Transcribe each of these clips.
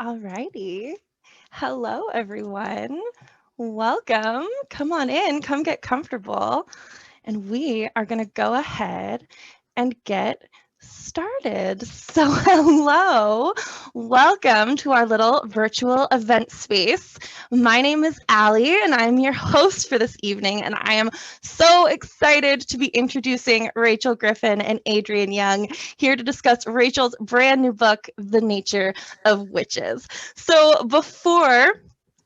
Alrighty. Hello, everyone. Welcome. Come on in, come get comfortable. And we are going to go ahead and get started. So, hello. Welcome to our little virtual event space. My name is Allie, and I'm your host for this evening. And I am so excited to be introducing Rachel Griffin and Adrienne Young here to discuss Rachel's brand new book, The Nature of Witches. So, before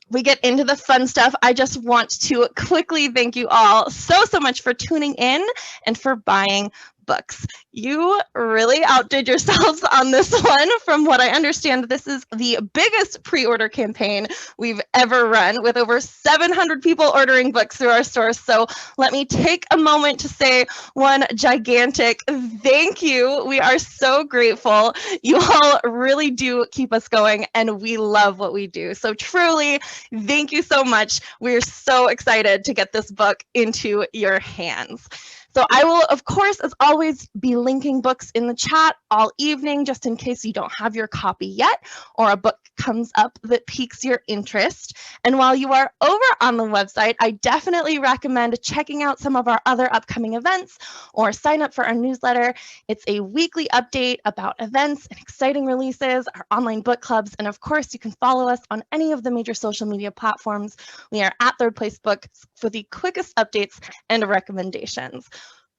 we get into the fun stuff, I just want to quickly thank you all so much for tuning in and for buying books. You really outdid yourselves on this one. From what I understand, this is the biggest pre-order campaign we've ever run, with over 700 people ordering books through our store. So let me take a moment to say one gigantic thank you. We are so grateful. You all really do keep us going, and we love what we do. So truly, thank you so much. We're so excited to get this book into your hands. So I will, of course, as always, be linking books in the chat all evening, just in case you don't have your copy yet, or a book comes up that piques your interest. And while you are over on the website, I definitely recommend checking out some of our other upcoming events or sign up for our newsletter. It's a weekly update about events and exciting releases, our online book clubs, and of course, you can follow us on any of the major social media platforms. We are at Third Place Books for the quickest updates and recommendations.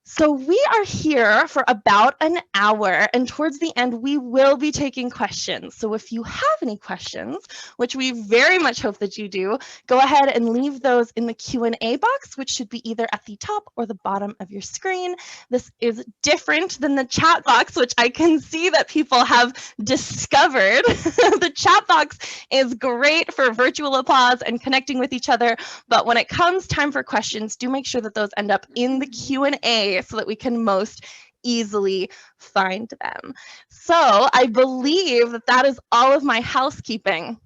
So we are here for about an hour, and towards the end, we will be taking questions. So if you have any questions, which we very much hope that you do, go ahead and leave those in the Q&A box, which should be either at the top or the bottom of your screen. This is different than the chat box, which I can see that people have discovered. The chat box is great for virtual applause and connecting with each other, but when it comes time for questions, do make sure that those end up in the Q&A so that we can most easily find them. So I believe that that is all of my housekeeping.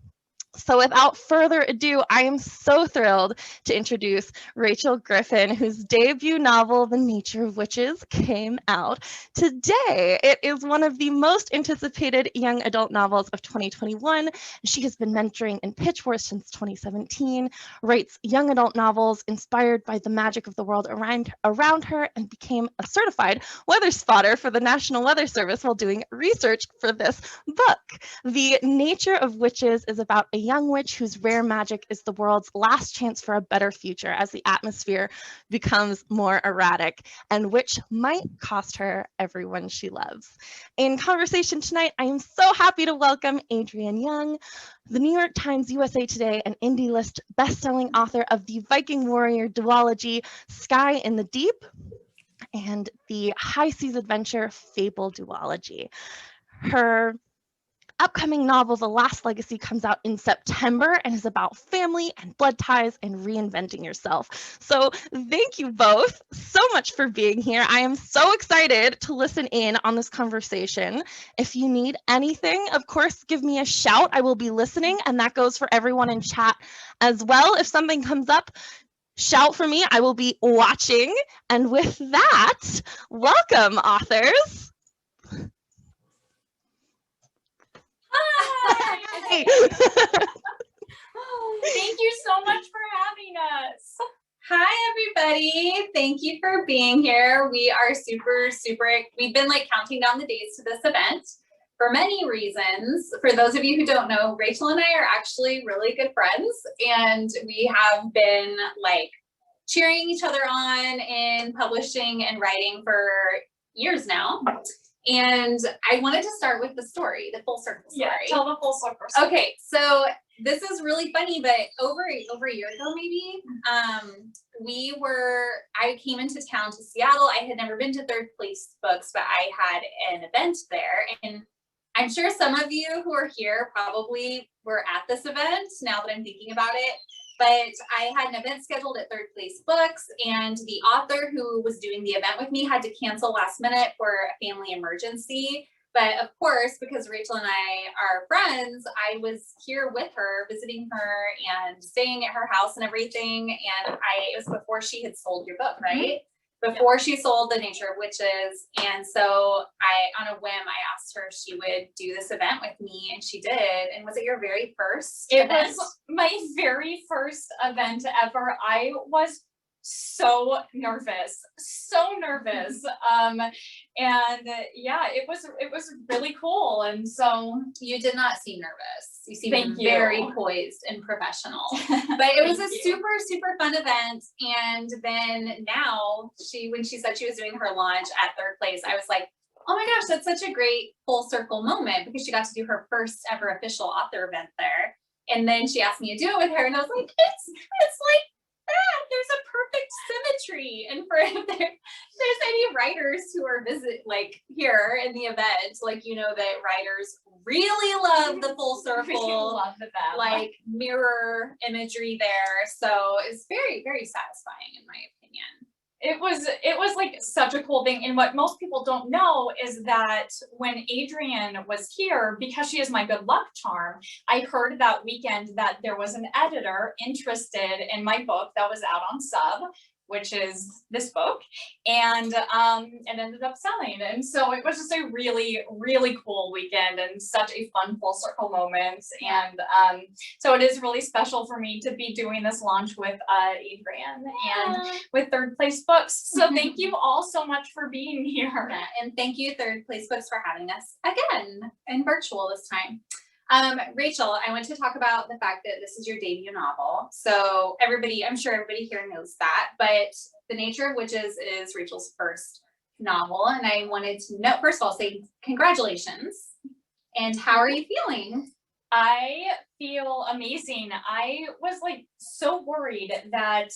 So without further ado, I am so thrilled to introduce Rachel Griffin, whose debut novel, The Nature of Witches, came out today. It is one of the most anticipated young adult novels of 2021. She has been mentoring in pitch wars since 2017, writes young adult novels inspired by the magic of the world around her, and became a certified weather spotter for the National Weather Service while doing research for this book. The Nature of Witches is about a young witch whose rare magic is the world's last chance for a better future as the atmosphere becomes more erratic, and which might cost her everyone she loves. In conversation tonight, I am so happy to welcome Adrienne Young, the New York Times, USA Today, and Indie List bestselling author of the Viking warrior duology Sky in the Deep and the High Seas adventure Fable duology. Her upcoming novel, The Last Legacy, comes out in September and is about family and blood ties and reinventing yourself. So thank you both so much for being here. I am so excited to listen in on this conversation. If you need anything, of course, give me a shout. I will be listening, and that goes for everyone in chat as well. If something comes up, shout for me. I will be watching. And with that, welcome, authors. Hi. Thank you so much for having us. Hi, everybody. Thank you for being here. We are super, we've been like counting down the days to this event for many reasons. For those of you who don't know, Rachel and I are actually really good friends, and we have been like cheering each other on in publishing and writing for years now. And I wanted to start with the story, the full circle story. Yeah, tell the full circle story. Okay, so this is really funny, but over a year ago, maybe, I came into town to Seattle. I had never been to Third Place Books, but I had an event there. And I'm sure some of you who are here probably were at this event now that I'm thinking about it. But I had an event scheduled at Third Place Books, and the author who was doing the event with me had to cancel last minute for a family emergency. But of course, because Rachel and I are friends, I was here with her, visiting her and staying at her house and everything. And it was before she had sold your book, right? before she sold The Nature of Witches. And so on a whim, I asked her if she would do this event with me, and she did. And was it your very first event? It was my very first event ever. I was so nervous. And yeah, it was really cool. And so you did not seem nervous. You seemed Thank very poised and professional. But it was a super, super fun event. And then now when she said she was doing her launch at Third Place, I was like, oh my gosh, that's such a great full circle moment, because she got to do her first ever official author event there. And then she asked me to do it with her, and I was like, it's like that. There's a perfect symmetry. And for if there's any writers who are here in the event, that writers really love the full circle, love them. like mirror imagery there. So it's very, very satisfying in my opinion. It was like such a cool thing. And what most people don't know is that when Adrienne was here, because she is my good luck charm, I heard that weekend that there was an editor interested in my book that was out on Sub, which is this book, and it ended up selling. And so it was just a really, really cool weekend and such a fun full circle moment. And so it is really special for me to be doing this launch with Adrienne and with Third Place Books. So thank you all so much for being here. Yeah, and thank you, Third Place Books, for having us again in virtual this time. Rachel, I want to talk about the fact that this is your debut novel. So I'm sure everybody here knows that, but The Nature of Witches is Rachel's first novel. And I wanted to know, first of all, say congratulations. And how are you feeling? I feel amazing. I was so worried that,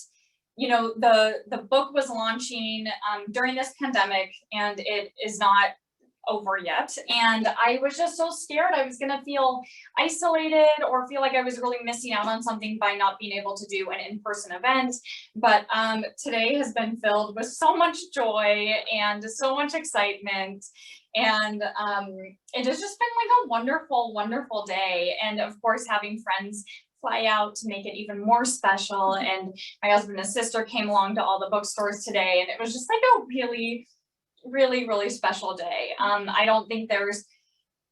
the book was launching during this pandemic, and it is not over yet. And I was just so scared I was gonna feel isolated or feel like I was really missing out on something by not being able to do an in-person event. But today has been filled with so much joy and so much excitement. And it has just been a wonderful, wonderful day. And of course, having friends fly out to make it even more special. And my husband and sister came along to all the bookstores today, and it was just a really, really, really special day. I don't think there's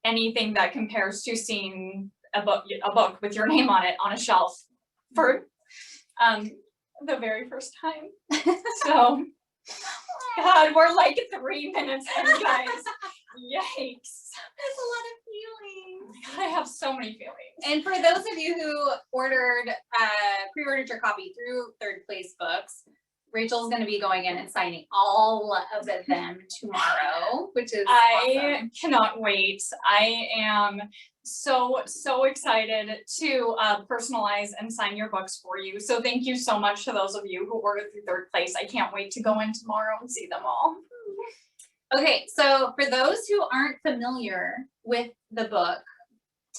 anything that compares to seeing a book with your name on it on a shelf for the very first time. So, God, we're 3 minutes in, guys. Yikes. There's a lot of feelings. I have so many feelings. And for those of you who pre-ordered your copy through Third Place Books, Rachel's going to be going in and signing all of them tomorrow, which is awesome. Cannot wait. I am so excited to personalize and sign your books for you. So thank you so much to those of you who ordered through Third Place. I can't wait to go in tomorrow and see them all. Okay, so for those who aren't familiar with the book,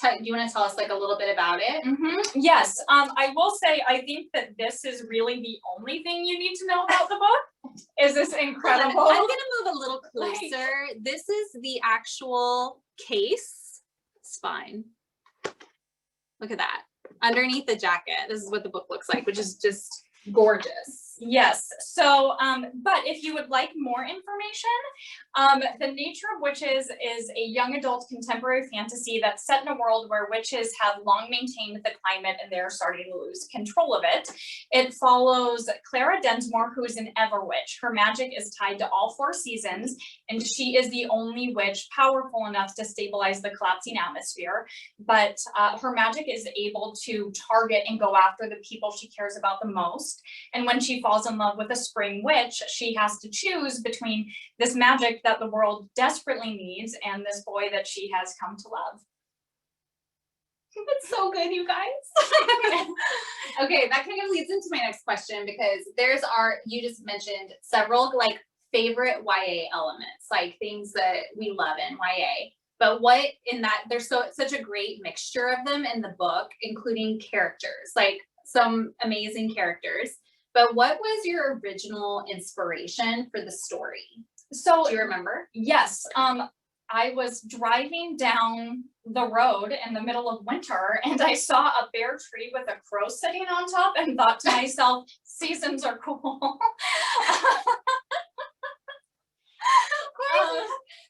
do you want to tell us a little bit about it? Yes, I will say I think that this is really the only thing you need to know about the book. Is this incredible? I'm going to move a little closer. This is the actual case spine. Look at that. Underneath the jacket, this is what the book looks like, which is just gorgeous. Yes. So, but if you would like more information, The Nature of Witches is a young adult contemporary fantasy that's set in a world where witches have long maintained the climate and they're starting to lose control of it. It follows Clara Densmore, who is an Everwitch. Her magic is tied to all 4 seasons, and she is the only witch powerful enough to stabilize the collapsing atmosphere. But her magic is able to target and go after the people she cares about the most. And when she falls in love with a spring witch, she has to choose between this magic that the world desperately needs and this boy that she has come to love. It's so good, you guys. Okay, that kind of leads into my next question, because you just mentioned several favorite YA elements, things that we love in YA. But what in that, there's such a great mixture of them in the book, including characters, some amazing characters. But what was your original inspiration for the story? So, do you remember? Yes. I was driving down the road in the middle of winter, and I saw a bare tree with a crow sitting on top and thought to myself, seasons are cool.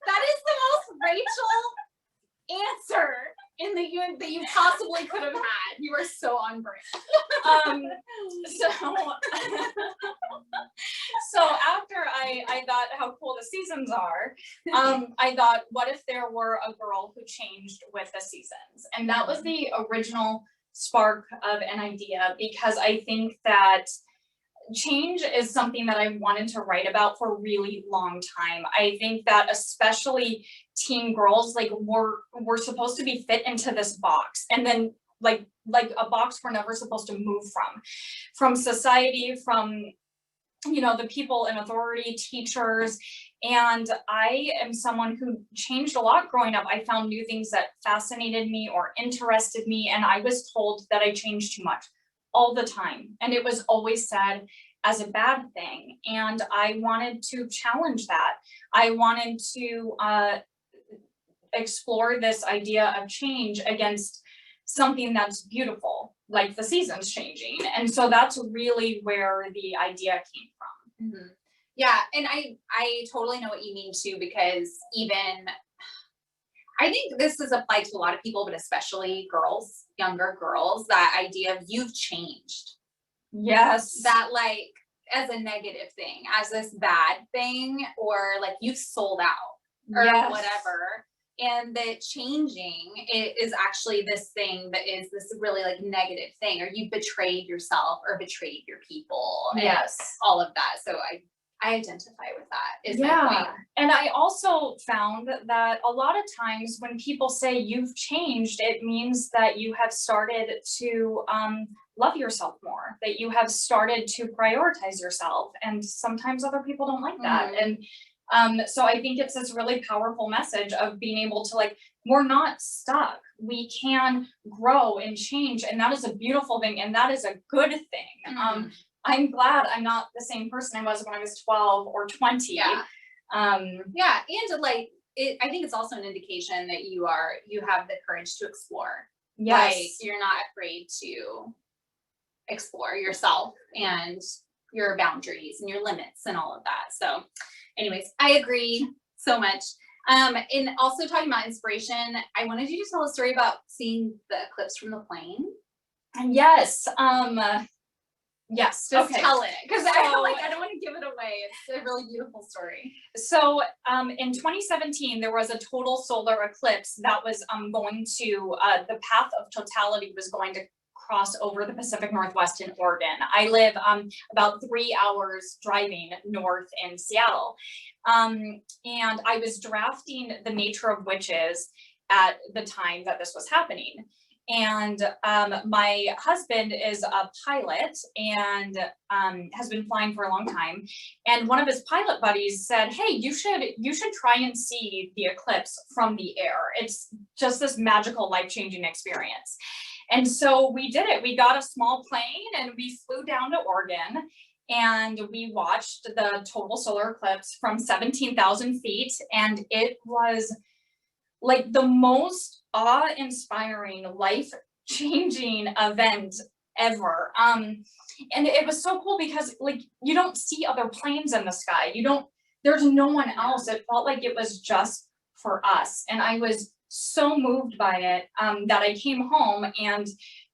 That is the most Rachel answer in that you possibly could have had. You are so on brink. So after I thought how cool the seasons are, I thought, what if there were a girl who changed with the seasons? And that was the original spark of an idea, because I think that change is something that I wanted to write about for a really long time. I think that especially teen girls, like we're supposed to be fit into this box, and then like a box we're never supposed to move from society, from the people in authority, teachers. And I am someone who changed a lot growing up. I found new things that fascinated me or interested me, and I was told that I changed too much all the time, and it was always said as a bad thing. And I wanted to challenge that. I wanted to explore this idea of change against something that's beautiful, like the seasons changing. And so that's really where the idea came from. Mm-hmm. Yeah, and I totally know what you mean too, because even I think this is applied to a lot of people, but especially girls, younger girls, that idea of you've changed. Yes. That like as a negative thing, as this bad thing, or like you've sold out or whatever. And that changing is actually this thing that is this really like negative thing, or you betrayed yourself or betrayed your people. Yes. And all of that. So I identify with that is my point. And I also found that a lot of times when people say you've changed, it means that you have started to love yourself more, that you have started to prioritize yourself. And sometimes other people don't like that. And so I think it's this really powerful message of being able to like, we're not stuck. We can grow and change. And that is a beautiful thing. And that is a good thing. I'm glad I'm not the same person I was when I was 12 or 20. Yeah. And like, I think it's also an indication that you have the courage to explore. Yes. Like, you're not afraid to explore yourself and your boundaries and your limits and all of that. So anyways, I agree so much. And also talking about inspiration, I wanted you to tell a story about seeing the eclipse from the plane. Yes. Yes. Just tell it, because I don't want to give it away. It's a really beautiful story. So in 2017, there was a total solar eclipse that was going to, the path of totality was going to cross over the Pacific Northwest in Oregon. I live about 3 hours driving north in Seattle. And I was drafting The Nature of Witches at the time that this was happening. And my husband is a pilot and has been flying for a long time. And one of his pilot buddies said, "Hey, you should try and see the eclipse from the air. It's just this magical, life-changing experience." And so we did it. We got a small plane and we flew down to Oregon, and we watched the total solar eclipse from 17,000 feet. And it was like the most awe-inspiring, life-changing event ever. And it was so cool because like you don't see other planes in the sky. There's no one else. It felt like it was just for us. And I was so moved by it that I came home and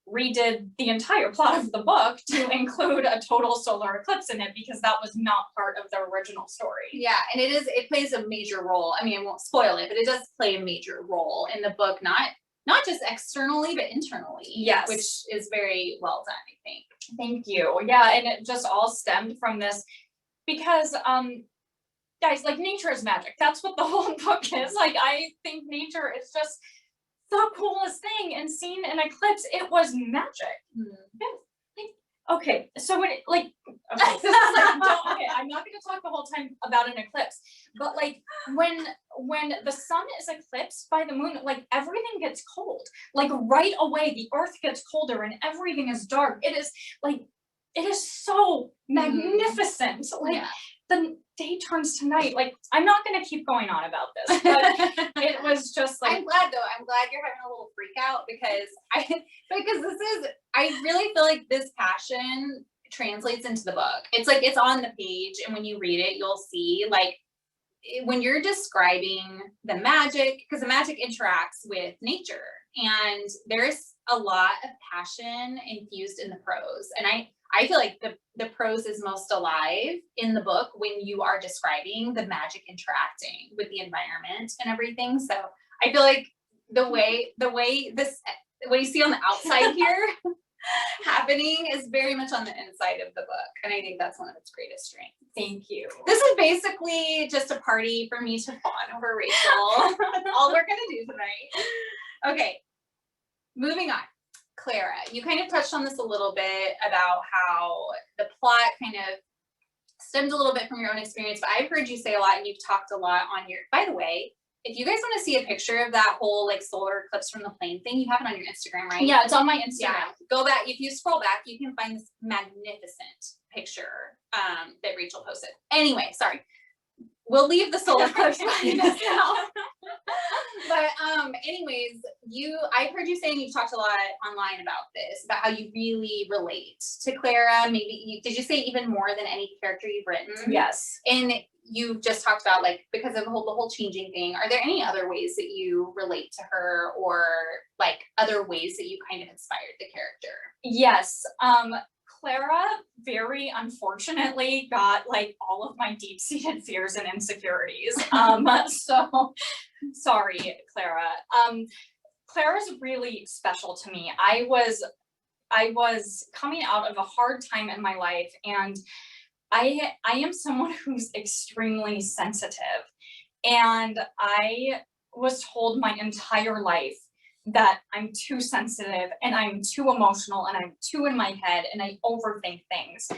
redid the entire plot of the book to include a total solar eclipse in it, because that was not part of the original story. Yeah, and it plays a major role. I mean, I won't spoil it, but it does play a major role in the book, not just externally, but internally. Yes. Which is very well done, I think. Thank you. Yeah, and it just all stemmed from this because guys, like, nature is magic. That's what the whole book is. Like, I think nature is just the coolest thing, and seeing an eclipse, it was magic. Okay, so when it, like, okay, this is like, okay, I'm not going to talk the whole time about an eclipse, but like when the sun is eclipsed by the moon, like everything gets cold. Like right away, the earth gets colder and everything is dark. It is so magnificent. Like the day turns to night. Like, I'm not going to keep going on about this, but it was just like, I'm glad you're having a little freak out, because I really feel like this passion translates into the book. It's like, it's on the page, and when you read it, you'll see like when you're describing the magic, because the magic interacts with nature, and there's a lot of passion infused in the prose. And I feel like the prose is most alive in the book when you are describing the magic interacting with the environment and everything. So I feel like the way this, what you see on the outside here happening is very much on the inside of the book. And I think that's one of its greatest strengths. Thank you. This is basically just a party for me to fawn over Rachel. That's all we're gonna do tonight. Okay, moving on. Clara, you kind of touched on this a little bit about how the plot kind of stemmed a little bit from your own experience, but I've heard you say a lot, and you've talked a lot on your, by the way, if you guys want to see a picture of that whole like solar eclipse from the plane thing, you have it on your Instagram, right? Yeah, it's on my Instagram. Yeah. Go back. If you scroll back, you can find this magnificent picture that Rachel posted. Anyway, sorry. We'll leave the solar eclipse behind us now. But anyways, I've heard you saying you've talked a lot online about this, about how you really relate to Clara. Maybe did you say even more than any character you've written? Yes. And you just talked about like because of the whole changing thing. Are there any other ways that you relate to her, or like other ways that you kind of inspired the character? Yes. Clara very unfortunately got like all of my deep-seated fears and insecurities. So sorry, Clara. Clara's really special to me. I was coming out of a hard time in my life, and I am someone who's extremely sensitive, and I was told my entire life that I'm too sensitive and I'm too emotional and I'm too in my head and I overthink things.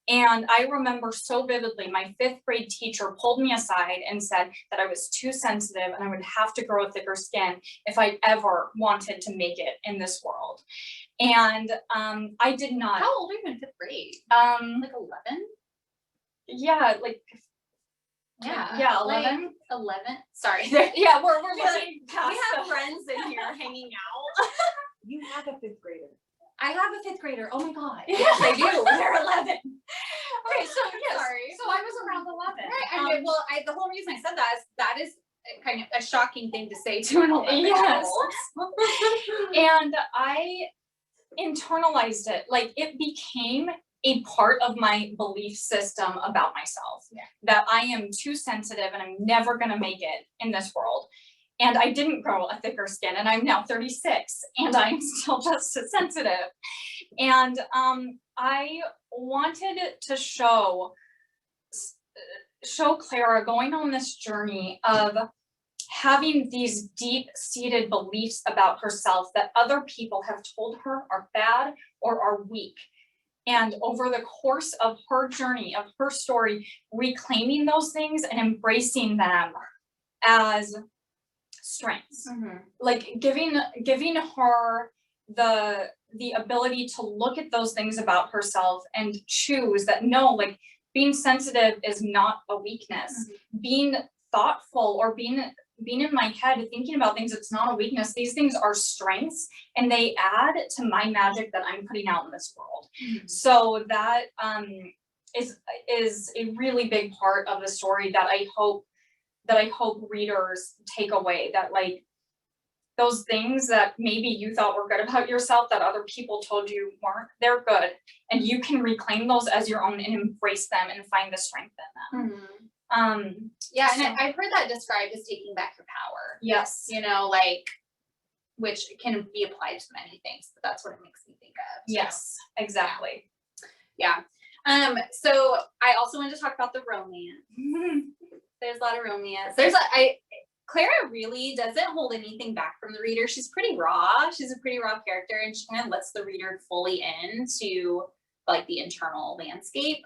And I remember so vividly, my 5th grade teacher pulled me aside and said that I was too sensitive and I would have to grow a thicker skin if I ever wanted to make it in this world. And I did not. How old are you in 5th grade? Like 11? Yeah, like yeah, 11. 11. Sorry. Yeah, we're looking past. We have friends in here hanging out. You have a 5th grader. I have a 5th grader. Oh my god. Yes, I do. They're 11. Okay, so yes. Sorry. So I was around 11. Right. Well, the whole reason I said that is kind of a shocking thing to say to an 11-year-old. Yes. And I internalized it. Like it became a part of my belief system about myself, that I am too sensitive and I'm never going to make it in this world. And I didn't grow a thicker skin, and I'm now 36 and I'm still just as sensitive. And I wanted to show Clara going on this journey of having these deep-seated beliefs about herself that other people have told her are bad or are weak. And over the course of her journey, of her story, reclaiming those things and embracing them as strengths. Mm-hmm. Like giving her the ability to look at those things about herself and choose that no, like being sensitive is not a weakness. Mm-hmm. Being thoughtful or being in my head thinking about things, it's not a weakness. These things are strengths, and they add to my magic that I'm putting out in this world. Mm-hmm. So that is a really big part of the story that I hope readers take away, that like those things that maybe you thought were good about yourself that other people told you weren't, they're good, and you can reclaim those as your own and embrace them and find the strength in them. Mm-hmm. Yeah, and I've heard that described as taking back your power. Yes. You know, like, which can be applied to many things, but that's what it makes me think of. Yes, exactly. Yeah. So I also wanted to talk about the romance. There's a lot of romance. Clara really doesn't hold anything back from the reader. She's pretty raw. She's a pretty raw character, and she kind of lets the reader fully into like the internal landscape,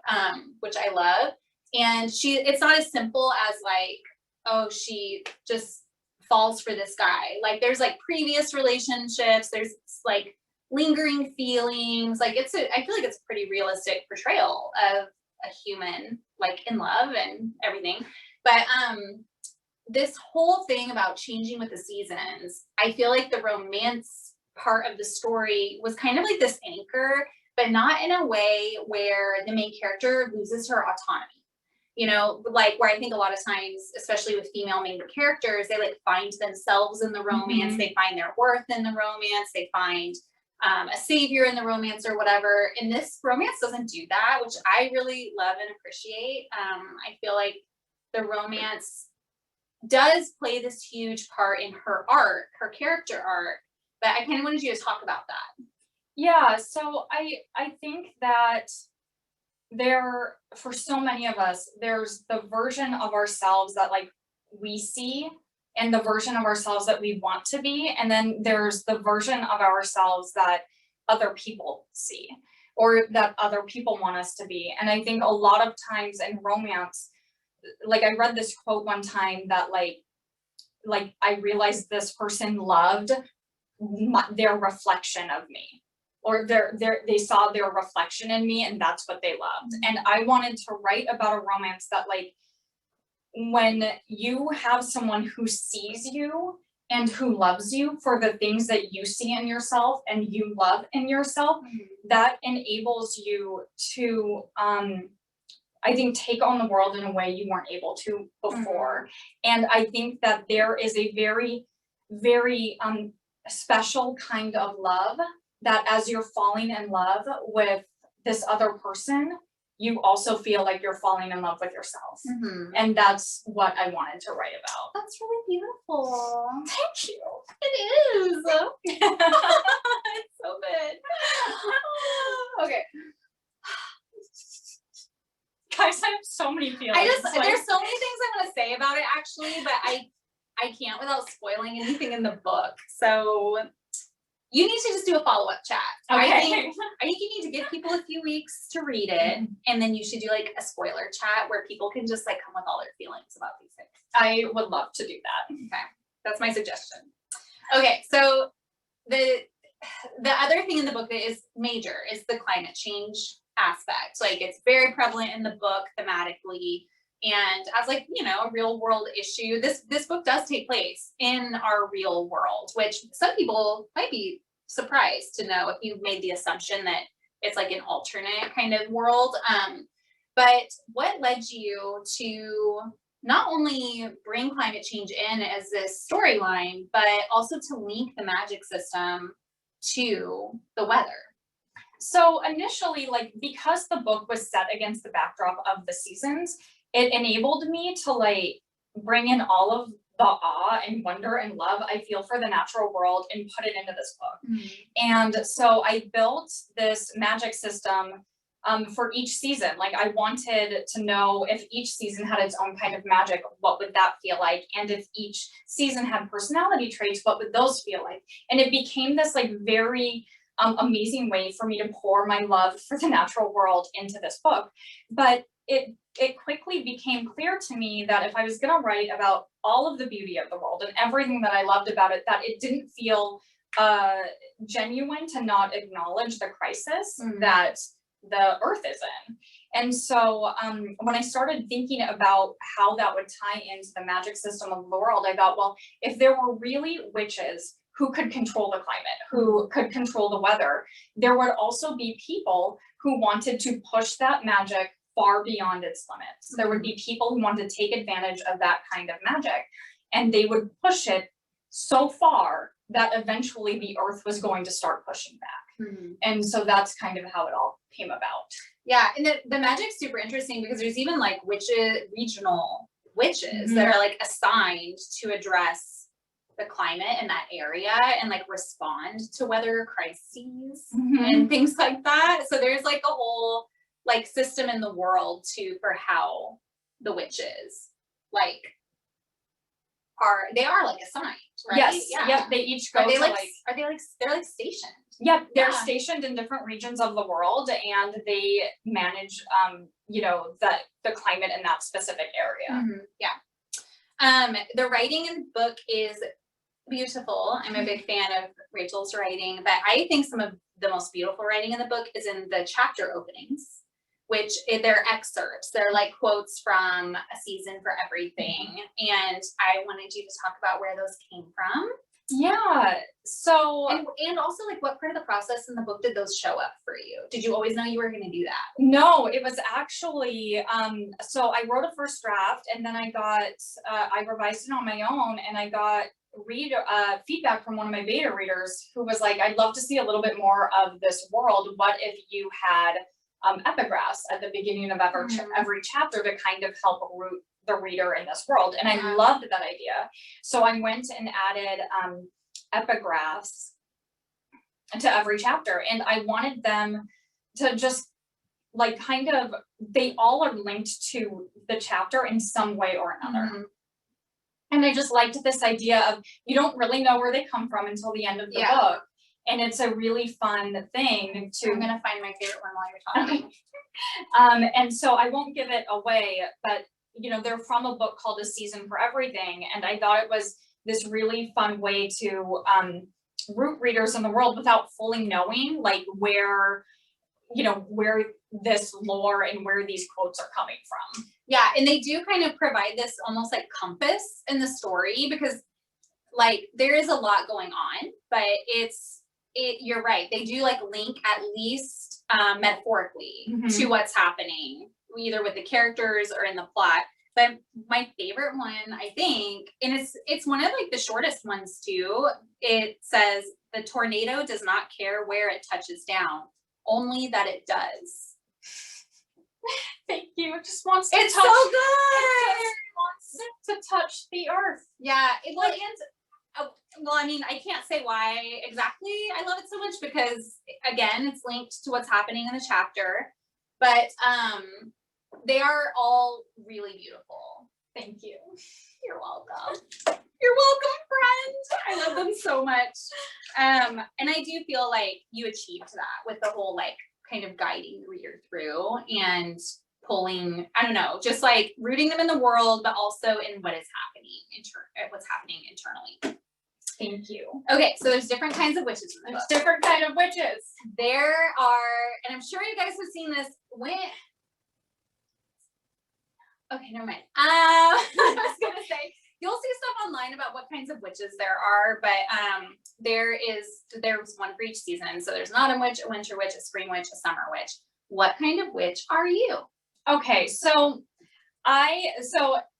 which I love. And it's not as simple as like, oh, she just falls for this guy. Like there's like previous relationships, there's like lingering feelings. Like I feel like it's a pretty realistic portrayal of a human like in love and everything. But this whole thing about changing with the seasons, I feel like the romance part of the story was kind of like this anchor, but not in a way where the main character loses her autonomy. You know, like where I think a lot of times, especially with female main characters, they like find themselves in the romance, they find their worth in the romance, they find a savior in the romance or whatever. And this romance doesn't do that, which I really love and appreciate. I feel like the romance does play this huge part in her arc, her character arc, but I kind of wanted you to talk about that. Yeah, so I think that there, for so many of us, there's the version of ourselves that like we see and the version of ourselves that we want to be, and then there's the version of ourselves that other people see or that other people want us to be. And I think a lot of times in romance, like I read this quote one time that like I realized this person loved their reflection of me, or they saw their reflection in me, and that's what they loved. And I wanted to write about a romance that like when you have someone who sees you and who loves you for the things that you see in yourself and you love in yourself, that enables you to I think take on the world in a way you weren't able to before. And I think that there is a very, very special kind of love that as you're falling in love with this other person, you also feel like you're falling in love with yourself. And that's what I wanted to write about. That's really beautiful. Thank you. It is. It's so good. Okay. Guys, I have so many feelings. There's so many things I want to say about it actually, but I can't without spoiling anything in the book. So you need to just do a follow-up chat. Okay. I think you need to give people a few weeks to read it, and then you should do like a spoiler chat where people can just like come with all their feelings about these things. I would love to do that. Okay, that's my suggestion. Okay, so the other thing in the book that is major is the climate change aspect. Like it's very prevalent in the book thematically, and as like, you know, a real world issue. This book does take place in our real world, which some people might be surprised to know if you've made the assumption that it's like an alternate kind of world. But what led you to not only bring climate change in as this storyline, but also to link the magic system to the weather? So initially, like, because the book was set against the backdrop of the seasons, it enabled me to like bring in all of the awe and wonder and love I feel for the natural world and put it into this book. And so I built this magic system for each season. Like I wanted to know if each season had its own kind of magic, what would that feel like? And if each season had personality traits, what would those feel like? And it became this like very amazing way for me to pour my love for the natural world into this book. But it quickly became clear to me that if I was going to write about all of the beauty of the world and everything that I loved about it, that it didn't feel genuine to not acknowledge the crisis that the earth is in. And so when I started thinking about how that would tie into the magic system of the world, I thought, well, if there were really witches who could control the climate, who could control the weather, there would also be people who wanted to push that magic far beyond its limits. There would be people who wanted to take advantage of that kind of magic, and they would push it so far that eventually the earth was going to start pushing back. And so that's kind of how it all came about. Yeah, and the magic's super interesting because there's even like regional witches that are like assigned to address the climate in that area and like respond to weather crises and things like that. So there's like a whole like system in the world too for how the witches like are like assigned, right? Yes. Yeah. Yep. They each go they're like stationed. Yep. They're stationed in different regions of the world, and they manage you know, the climate in that specific area. The writing in the book is beautiful. I'm a big fan of Rachel's writing, but I think some of the most beautiful writing in the book is in the chapter openings, which they're excerpts. They're like quotes from A Season for Everything. And I wanted you to talk about where those came from. Yeah. So And also, like, what part of the process in the book did those show up for you? Did you always know you were going to do that? no, it was actually, so I wrote a first draft and then I revised it on my own and I got feedback from one of my beta readers who was like, I'd love to see a little bit more of this world. What if you had epigraphs at the beginning of every chapter to kind of help root the reader in this world? And I loved that idea. So I went and added epigraphs to every chapter, and I wanted them to just like kind of, they all are linked to the chapter in some way or another. And I just liked this idea of you don't really know where they come from until the end of the book. And it's a really fun thing to. I'm gonna find my favorite one while you're talking. And so I won't give it away, but you know, they're from a book called A Season for Everything. And I thought it was this really fun way to root readers in the world without fully knowing like where this lore and where these quotes are coming from. Yeah, and they do kind of provide this almost like compass in the story because like there is a lot going on, but you're right. They do like link at least metaphorically to what's happening, either with the characters or in the plot. But my favorite one, I think, and it's one of like the shortest ones too. It says, "The tornado does not care where it touches down, only that it does." Thank you. It just wants to it's touch. so good. It wants to touch the earth. Yeah. Well, I mean, I can't say why exactly I love it so much because again, it's linked to what's happening in the chapter, but they are all really beautiful. Thank you. You're welcome. You're welcome, friend. I love them so much. And I do feel like you achieved that with the whole like kind of guiding the reader through and pulling, I don't know, just like rooting them in the world, but also in what is happening what's happening internally. Thank you. Okay, so there's different kinds of witches in the book. Different kind of witches. There are, and I'm sure you guys have seen this okay, never mind. I was gonna say you'll see stuff online about what kinds of witches there are, but there's one for each season. So there's an autumn witch, a winter witch, a spring witch, a summer witch. What kind of witch are you? Okay, so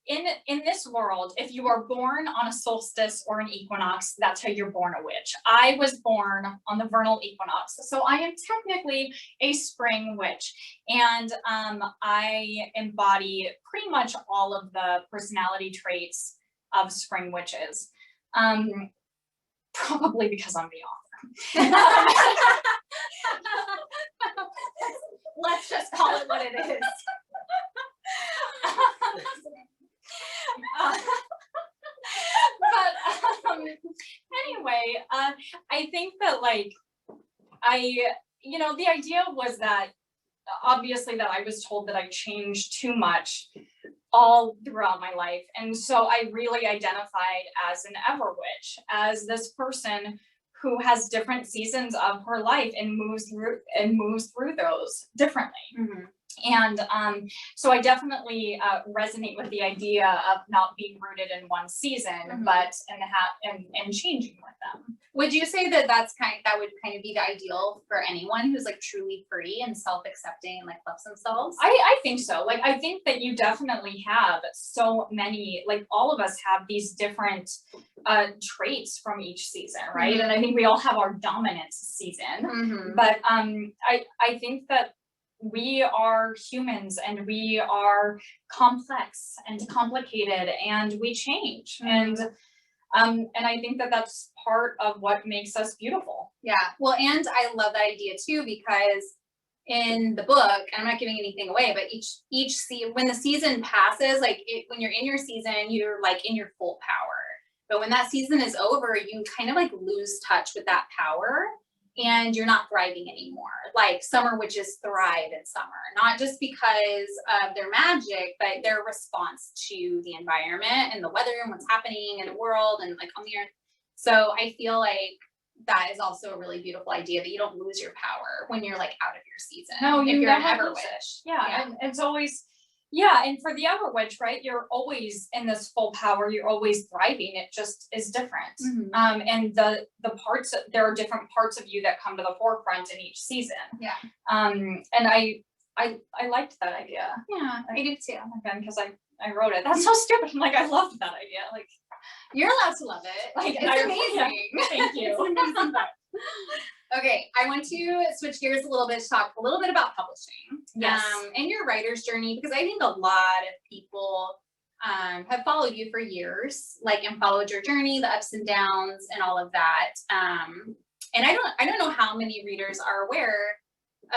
in this world, if you are born on a solstice or an equinox, that's how you're born a witch. I was born on the vernal equinox, so I am technically a spring witch, and I embody pretty much all of the personality traits of spring witches, probably because I'm the author. Let's just call it what it is. But anyway, I think that like the idea was that obviously that I was told that I changed too much all throughout my life, and so I really identified as an Everwitch, as this person who has different seasons of her life and moves through those differently. And so I definitely resonate with the idea of not being rooted in one season, but and changing with them. Would you say that that would kind of be the ideal for anyone who's like truly free and self-accepting and like loves themselves? I think so. Like, I think that you definitely have so many, like all of us have these different traits from each season, right? And I think we all have our dominant season, but I think that we are humans and we are complex and complicated and we change. And I think that that's part of what makes us beautiful. Yeah. Well, and I love that idea too, because in the book, I'm not giving anything away, but when the season passes, like when you're in your season, you're like in your full power. But when that season is over, you kind of like lose touch with that power. And you're not thriving anymore. Like summer witches thrive in summer, not just because of their magic, but their response to the environment and the weather and what's happening in the world and like on the earth. So I feel like that is also a really beautiful idea that you don't lose your power when you're like out of your season. No, if you're never an lose Everwitch. it. Yeah, and it's always, Yeah, and for the Everwitch, right, you're always in this full power, you're always thriving, it just is different. And the parts, there are different parts of you that come to the forefront in each season. Yeah. And I liked that idea. Yeah, I do too. Again, because I wrote it. That's so stupid. I'm like, I loved that idea. Like, you're allowed to love it. Like, it's amazing. Yeah, thank you. It's an amazing book. Okay, I want to switch gears a little bit to talk a little bit about publishing. Yes. And your writer's journey, because I think a lot of people have followed you for years, like, and followed your journey, the ups and downs and all of that. And I don't know how many readers are aware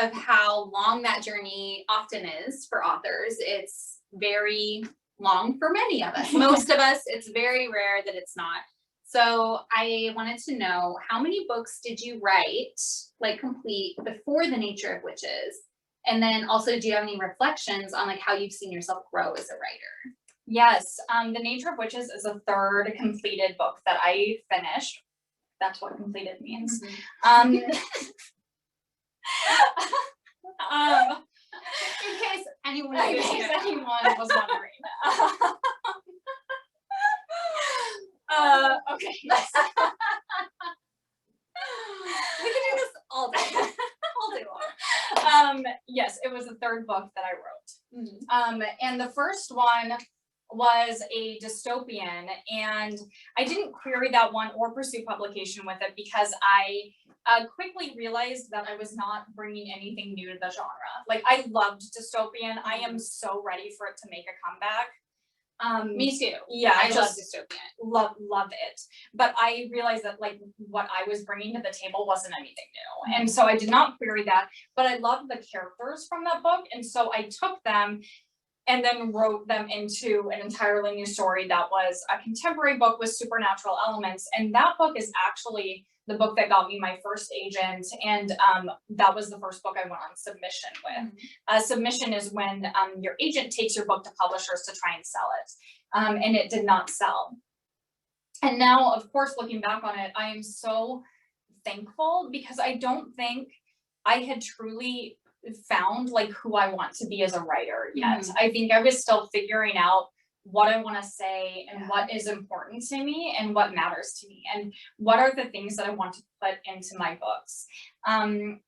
of how long that journey often is for authors. It's very long for many of us. Most of us, it's very rare that it's not. So I wanted to know, how many books did you write, like, complete before The Nature of Witches? And then also, do you have any reflections on, like, how you've seen yourself grow as a writer? Yes, The Nature of Witches is the third completed book that I finished. That's what completed means. In case anyone was wondering. Okay. We can do this all day, all day long. Yes, it was the third book that I wrote. And the first one was a dystopian, and I didn't query that one or pursue publication with it because I quickly realized that I was not bringing anything new to the genre. Like, I loved dystopian. I am so ready for it to make a comeback. Me too. Yeah, I love dystopian. Love it. But I realized that, like, what I was bringing to the table wasn't anything new. And so I did not query that, but I loved the characters from that book. And so I took them and then wrote them into an entirely new story that was a contemporary book with supernatural elements. And that book is actually the book that got me my first agent, and that was the first book I went on submission with. Submission is when your agent takes your book to publishers to try and sell it, and it did not sell. And now, of course, looking back on it, I am so thankful, because I don't think I had truly found, like, who I want to be as a writer yet. I think I was still figuring out what I want to say and what is important to me and what matters to me and what are the things that I want to put into my books. And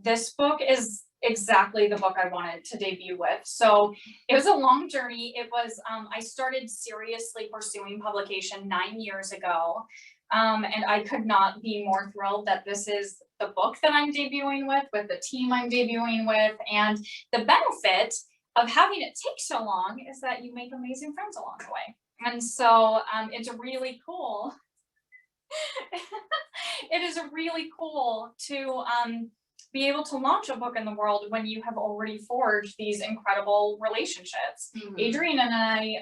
this book is exactly the book I wanted to debut with. So it was a long journey. It was, I started seriously pursuing publication 9 years ago. And I could not be more thrilled that this is the book that I'm debuting with the team I'm debuting with. And the benefit of having it take so long is that you make amazing friends along the way. And so it's really cool. It is really cool to be able to launch a book in the world when you have already forged these incredible relationships. Adrienne and I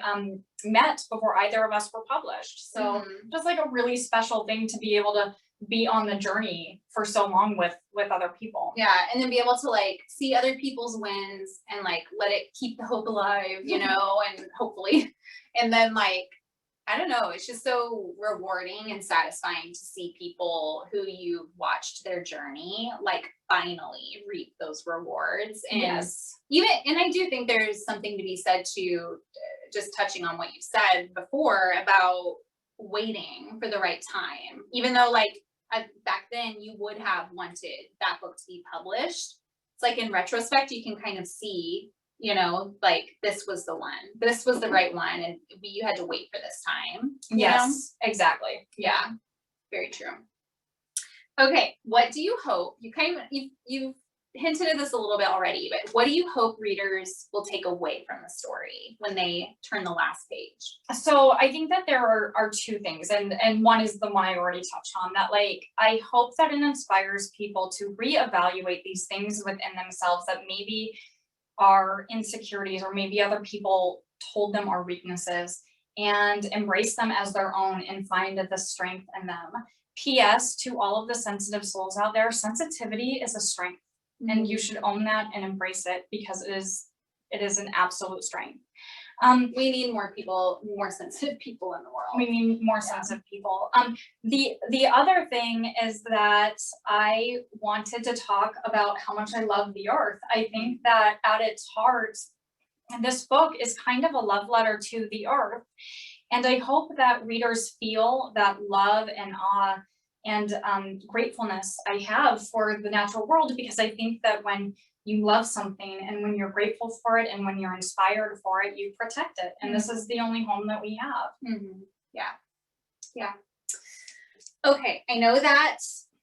met before either of us were published. So just like a really special thing to be able to be on the journey for so long with other people. Yeah, and then be able to, like, see other people's wins and, like, let it keep the hope alive, you know, and hopefully, and then, like, I don't know, it's just so rewarding and satisfying to see people who you've watched their journey, like, finally reap those rewards. And even, and I do think there's something to be said to, just touching on what you said before about waiting for the right time, even though, like, back then you would have wanted that book to be published. It's like, in retrospect, you can kind of see, you know, like, this was the one, this was the right one, and you had to wait for this time. Yes, exactly. Yeah, very true. Okay, what do you hope, you've hinted at this a little bit already, but what do you hope readers will take away from the story when they turn the last page? So I think that there are two things, and one is the one I already touched on, that, like, I hope that it inspires people to reevaluate these things within themselves that maybe are insecurities or maybe other people told them are weaknesses, and embrace them as their own and find the strength in them. P.S. to all of the sensitive souls out there, sensitivity is a strength. And you should own that and embrace it, because it is an absolute strength. We need more people, more sensitive people in the world. We need more sensitive people. The other thing is that I wanted to talk about how much I love the earth. I think that at its heart, this book is kind of a love letter to the earth. And I hope that readers feel that love and awe and gratefulness I have for the natural world, because I think that when you love something and when you're grateful for it and when you're inspired for it, you protect it. And this is the only home that we have. Yeah. Yeah. Okay. I know that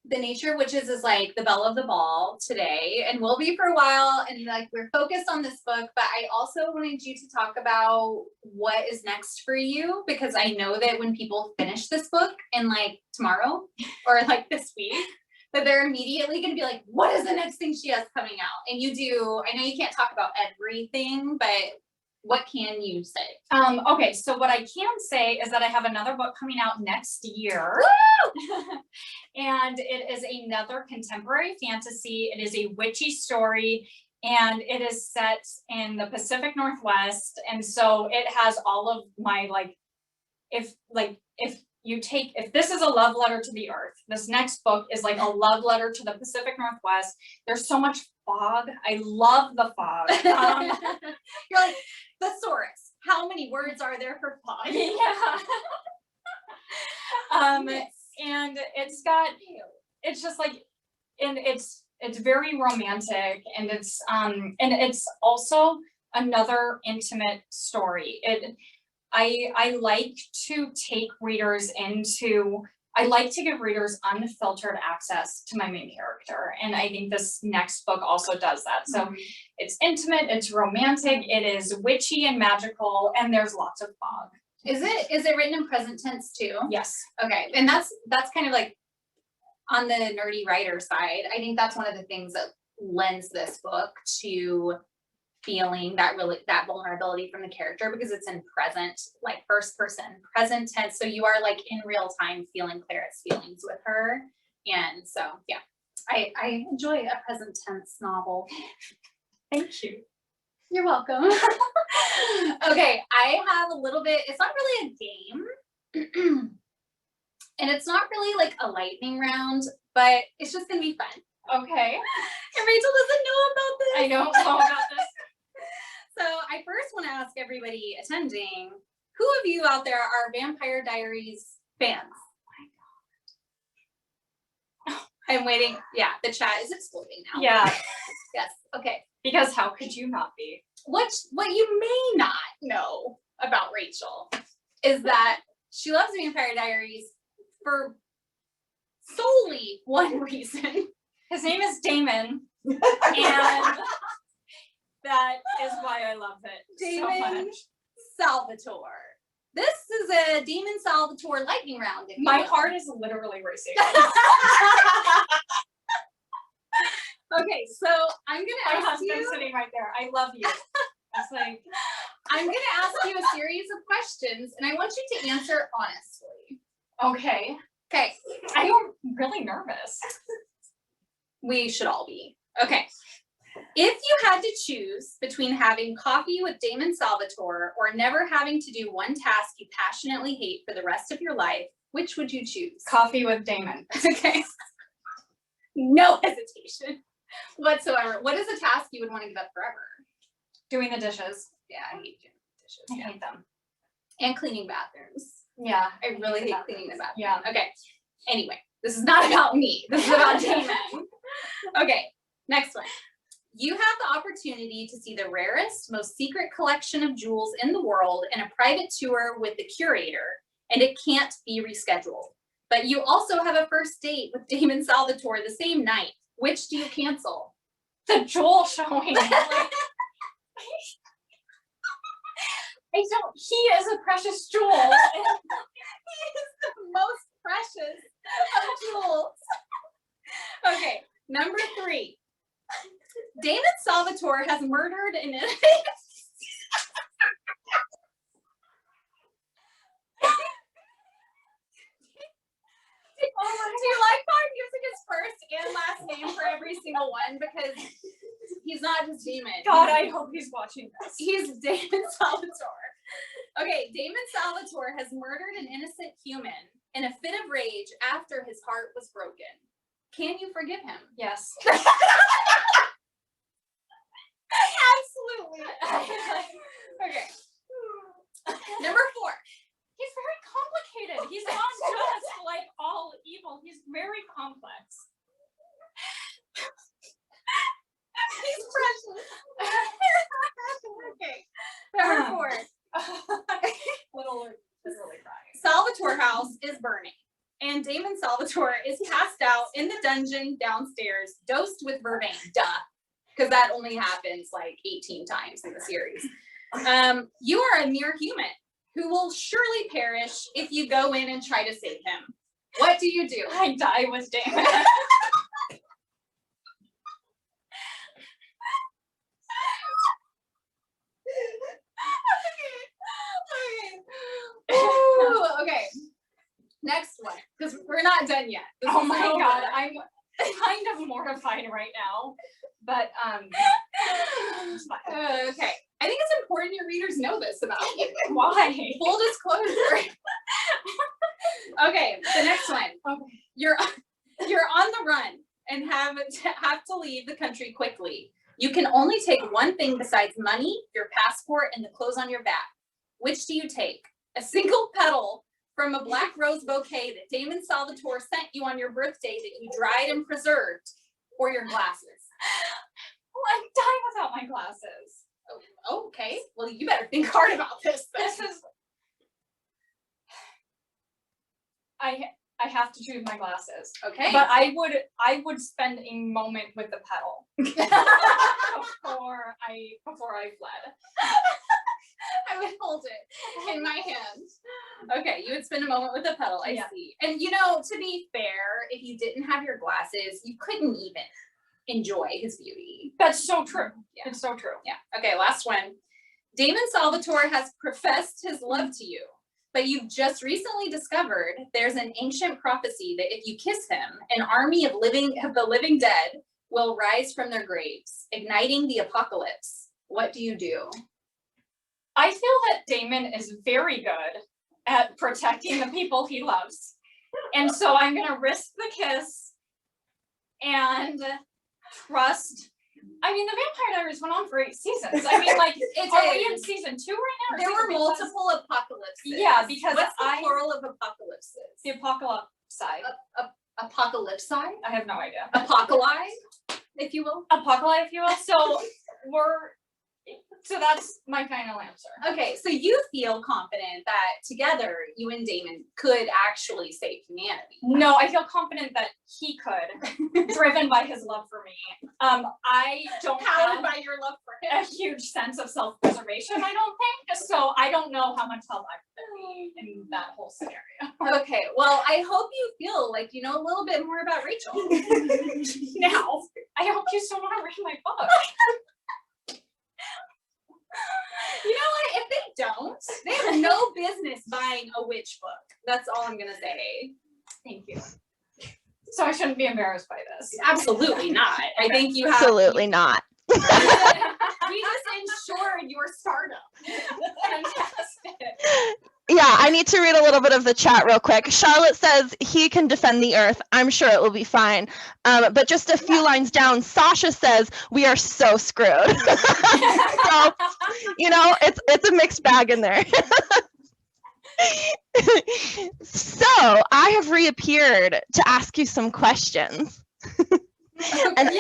the Nature Witches is like the belle of the ball today and will be for a while. And like we're focused on this book, but I also wanted you to talk about what is next for you, because I know that when people finish this book in like tomorrow or like this week, that they're immediately going to be like, what is the next thing she has coming out? And you do, I know you can't talk about everything, but what can you say? Okay, so what I can say is that I have another book coming out next year. And it is another contemporary fantasy. It is a witchy story, and it is set in the Pacific Northwest. And so it has all of my if this is a love letter to the earth, this next book is like a love letter to the Pacific Northwest. There's so much fog. I love the fog. You're like, thesaurus. How many words are there for fog? Yeah. And it's just like, and it's very romantic, and it's also another intimate story. I like to take readers I like to give readers unfiltered access to my main character. And I think this next book also does that. So it's intimate, it's romantic, it is witchy and magical, and there's lots of fog. Is it written in present tense too? Yes. Okay. And that's kind of like on the nerdy writer side. I think that's one of the things that lends this book to feeling that vulnerability from the character, because it's in present, like first person, present tense. So you are like in real time feeling Clara's feelings with her. And so, yeah, I enjoy a present tense novel. Thank you. You're welcome. Okay, I have a little bit, it's not really a game. And it's not really like a lightning round, but it's just gonna be fun. Okay. And Rachel doesn't know about this. I don't know about this. So I first want to ask everybody attending, who of you out there are Vampire Diaries fans? Oh my God. I'm waiting. Yeah, the chat is exploding now. Yeah. Yes. Okay. Because how could you not be? What you may not know about Rachel is that she loves Vampire Diaries for solely one reason. His name is Damon, and that is why I love it Damon so much. Salvatore. This is a Damon Salvatore lightning round. My heart is literally racing. Okay, so I'm gonna My ask husband's you. sitting right there. I love you. It's like, I'm gonna ask you a series of questions, and I want you to answer honestly. okay. Okay, I am really nervous. we should all be. Okay. If you had to choose between having coffee with Damon Salvatore or never having to do one task you passionately hate for the rest of your life, which would you choose? Coffee with Damon. Okay. No hesitation whatsoever. What is a task you would want to give up forever? Doing the dishes. Yeah, I hate doing dishes. I Yeah. hate them. And cleaning bathrooms. Yeah. I really hate cleaning the bathroom. Yeah. Okay. Anyway, this is not about me. This is about Damon. Okay. Next one. You have the opportunity to see the rarest, most secret collection of jewels in the world in a private tour with the curator, and it can't be rescheduled. But you also have a first date with Damon Salvatore the same night. Which do you cancel? The jewel showing. He is a precious jewel. He is the most precious of jewels. Okay, number 3. Damon Salvatore has murdered an Do you like how I'm using his first and last name for every single one? Because he's not just Damon. God, I hope he's watching this. He's Damon Salvatore. Okay, Damon Salvatore has murdered an innocent human in a fit of rage after his heart was broken. Can you forgive him? Yes. Absolutely Absolutely. Okay. Number 4. He's very complicated. He's not just like all evil. He's very complex. He's precious. Okay. Number 4. Literally crying. Salvatore House is burning, and Damon Salvatore is passed out in the dungeon downstairs, dosed with vervain. Duh. Because that only happens like 18 times in the series. You are a mere human who will surely perish if you go in and try to save him. What do you do? I die with Damon. Okay. Next one, because we're not done yet. Oh my God, I'm kind of mortified right now, but it's fine. Okay. I think it's important your readers know this about you. Why? Full disclosure. Okay, the next one. Okay. You're on the run and have to leave the country quickly. You can only take one thing besides money, your passport, and the clothes on your back. Which do you take? A single petal from a black rose bouquet that Damon Salvatore sent you on your birthday that you dried and preserved, or your glasses? Well, I'm dying without my glasses. Oh, okay. Well, you better think hard about this. This is. I have to choose my glasses. Okay. But I would spend a moment with the petal before I fled. I would hold it in my hand. Okay, you would spend a moment with the petal. I see. And to be fair, if you didn't have your glasses, you couldn't even enjoy his beauty. That's so true. Yeah. It's so true. Yeah. Okay, last one. Damon Salvatore has professed his love to you, but you've just recently discovered there's an ancient prophecy that if you kiss him, an army of the living dead will rise from their graves, igniting the apocalypse. What do you do? I feel that Damon is very good at protecting the people he loves. And so I'm going to risk the kiss and trust. I mean, the Vampire Diaries went on for 8 seasons. I mean, like, are we in season 2 right now? There were multiple apocalypses. Yeah, because what's the plural of apocalypses? The apocalypse side. Apocalypse side? I have no idea. Apocalypse, if you will. Apocalypse, if you will. So that's my final answer. Okay, so you feel confident that together you and Damon could actually save humanity. No, I feel confident that he could, driven by his love for me. I don't Powered have by your love for a him. huge sense of self-preservation, I don't think. So I don't know how much help I could be in that whole scenario. Okay, well, I hope you feel like you know a little bit more about Rachel. Now, I hope you still want to read my book. You know what? If they don't, they have no business buying a witch book. That's all I'm gonna say. Thank you. So I shouldn't be embarrassed by this. Absolutely not. I think you have. Absolutely not. We just ensured your stardom. Fantastic. Yeah, I need to read a little bit of the chat real quick. Charlotte says he can defend the earth. I'm sure it will be fine. But just a few lines down, Sasha says we are so screwed. So, it's a mixed bag in there. So I have reappeared to ask you some questions. And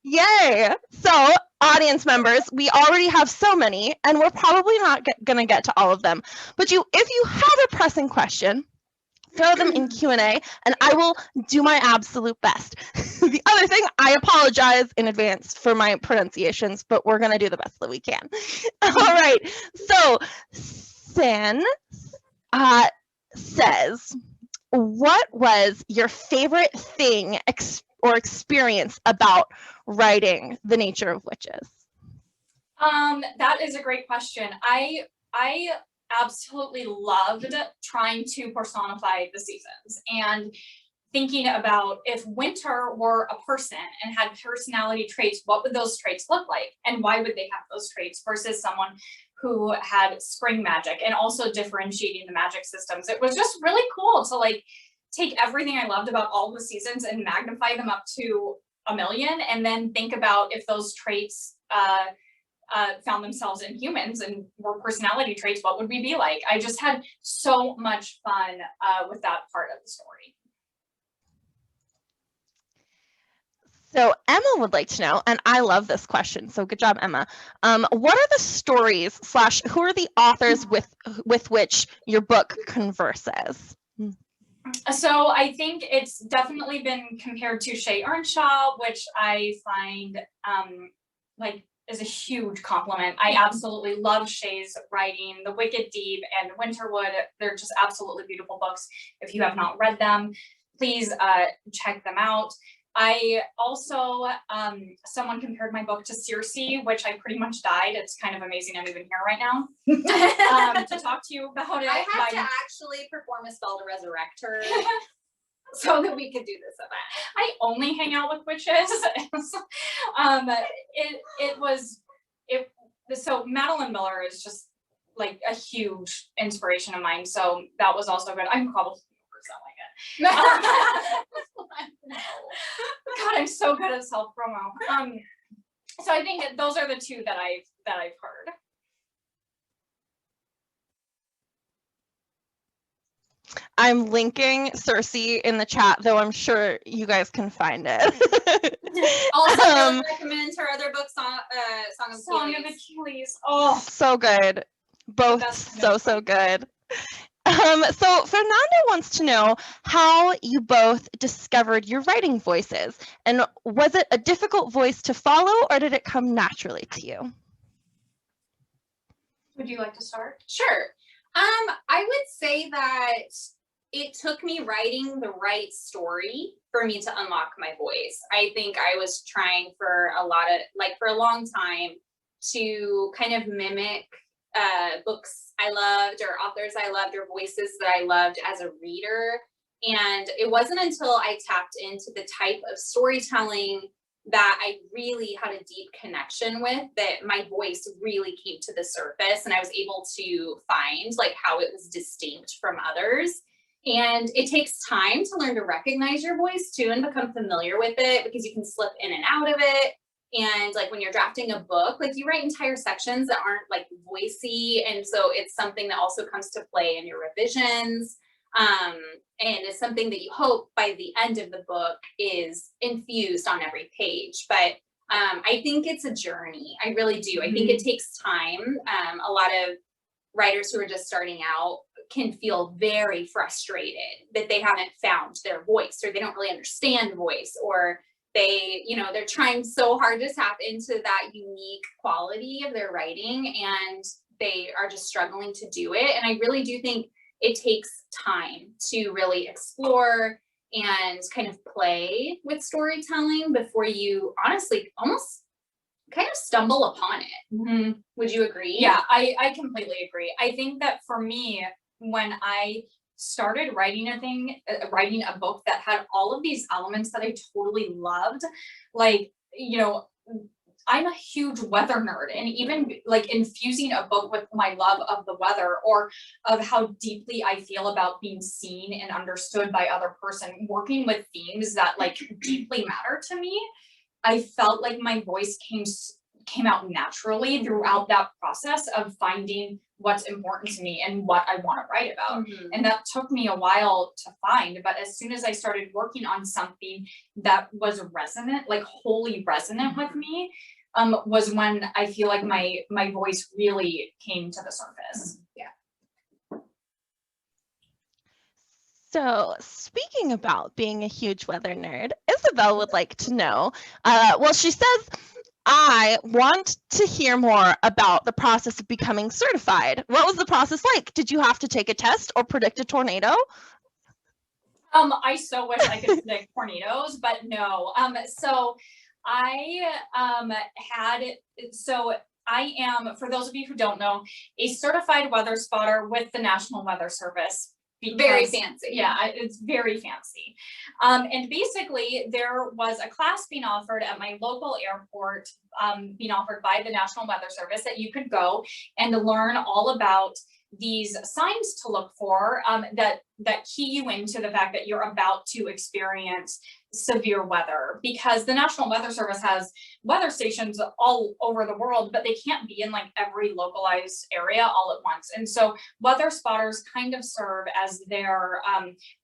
Yay! So, audience members, we already have so many, and we're probably not going to get to all of them. But if you have a pressing question, throw them in Q&A, and I will do my absolute best. The other thing, I apologize in advance for my pronunciations, but we're going to do the best that we can. All right. So, San says, what was your favorite thing or experience about writing The Nature of Witches? That is a great question. I absolutely loved trying to personify the seasons and thinking about if Winter were a person and had personality traits, what would those traits look like? And why would they have those traits versus someone who had spring magic, and also differentiating the magic systems. It was just really cool to take everything I loved about all the seasons and magnify them up to 1,000,000, and then think about if those traits found themselves in humans and were personality traits, what would we be like? I just had so much fun with that part of the story. So Emma would like to know, and I love this question, so good job, Emma. What are the stories / who are the authors with which your book converses? So I think it's definitely been compared to Shay Earnshaw, which I find like is a huge compliment. I absolutely love Shay's writing. The Wicked Deep and Winterwood, they're just absolutely beautiful books. If you have not read them, please check them out. I also, someone compared my book to Circe, which I pretty much died. It's kind of amazing I'm even here right now to talk to you about it. I had to actually perform a spell to resurrect her so that we could do this event. I only hang out with witches. So Madeline Miller is just like a huge inspiration of mine. So that was also good. I'm probably selling it. God, I'm so good at self promo. So I think those are the two that I've heard. I'm linking Circe in the chat, though I'm sure you guys can find it. Also, I would recommend her other book, Song of Achilles. Oh, so good. Both so good. So Fernando wants to know how you both discovered your writing voices, and was it a difficult voice to follow, or did it come naturally to you? Would you like to start? Sure. I would say that it took me writing the right story for me to unlock my voice. I think I was trying for a long time to kind of mimic books I loved or authors I loved or voices that I loved as a reader. And it wasn't until I tapped into the type of storytelling that I really had a deep connection with that my voice really came to the surface, and I was able to find like how it was distinct from others. And it takes time to learn to recognize your voice too and become familiar with it, because you can slip in and out of it. And like when you're drafting a book, like you write entire sections that aren't like voicey. And so it's something that also comes to play in your revisions. And it's something that you hope by the end of the book is infused on every page. But I think it's a journey. I really do. I think it takes time. A lot of writers who are just starting out can feel very frustrated that they haven't found their voice, or they don't really understand voice, or they're trying so hard to tap into that unique quality of their writing, and they are just struggling to do it. And I really do think it takes time to really explore and kind of play with storytelling before you honestly almost kind of stumble upon it. Mm-hmm. Would you agree? Yeah, I completely agree. I think that for me, when I started writing a book that had all of these elements that I totally loved, like, I'm a huge weather nerd, and even like infusing a book with my love of the weather or of how deeply I feel about being seen and understood by other person, working with themes that like deeply matter to me, I felt like my voice came out naturally throughout that process of finding what's important to me and what I want to write about. Mm-hmm. And that took me a while to find, but as soon as I started working on something that was resonant, like wholly resonant with me, was when I feel like my voice really came to the surface. Yeah. So speaking about being a huge weather nerd, Isabel would like to know, she says, I want to hear more about the process of becoming certified. What was the process like? Did you have to take a test or predict a tornado? I so wish I could predict tornadoes, but no. So I I am, for those of you who don't know, a certified weather spotter with the National Weather Service. Very fancy. Yeah, it's very fancy. And basically there was a class being offered at my local airport, being offered by the National Weather Service, that you could go and learn all about these signs to look for that key you into the fact that you're about to experience severe weather, because the National Weather Service has weather stations all over the world, but they can't be in like every localized area all at once. And so weather spotters kind of serve as their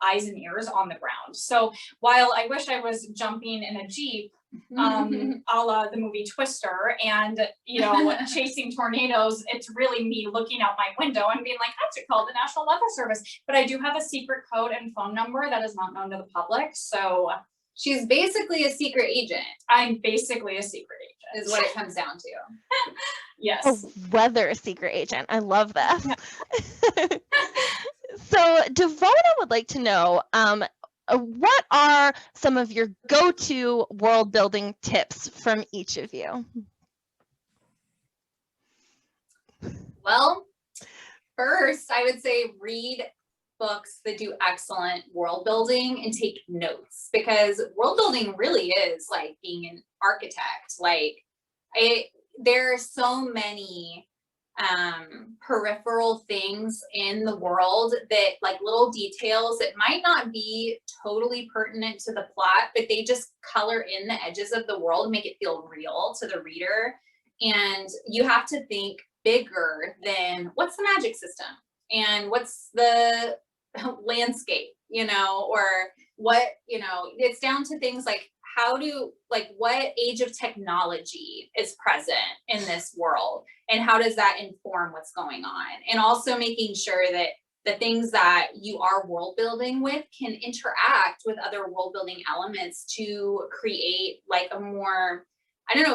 eyes and ears on the ground. So while I wish I was jumping in a Jeep, a la the movie Twister, and chasing tornadoes, it's really me looking out my window and being like, I have to call the National Weather Service. But I do have a secret code and phone number that is not known to the public. So she's basically a secret agent. I'm basically a secret agent, is what it comes down to. Yes. A weather secret agent. I love that. So Devona would like to know, what are some of your go-to world building tips from each of you? Well, first, I would say read books that do excellent world building and take notes, because world building really is like being an architect. Like, there are so many peripheral things in the world, that like little details that might not be totally pertinent to the plot, but they just color in the edges of the world and make it feel real to the reader. And you have to think bigger than what's the magic system and what's the landscape, or what, it's down to things like what age of technology is present in this world, and how does that inform what's going on? And also making sure that the things that you are world building with can interact with other world building elements to create like a more,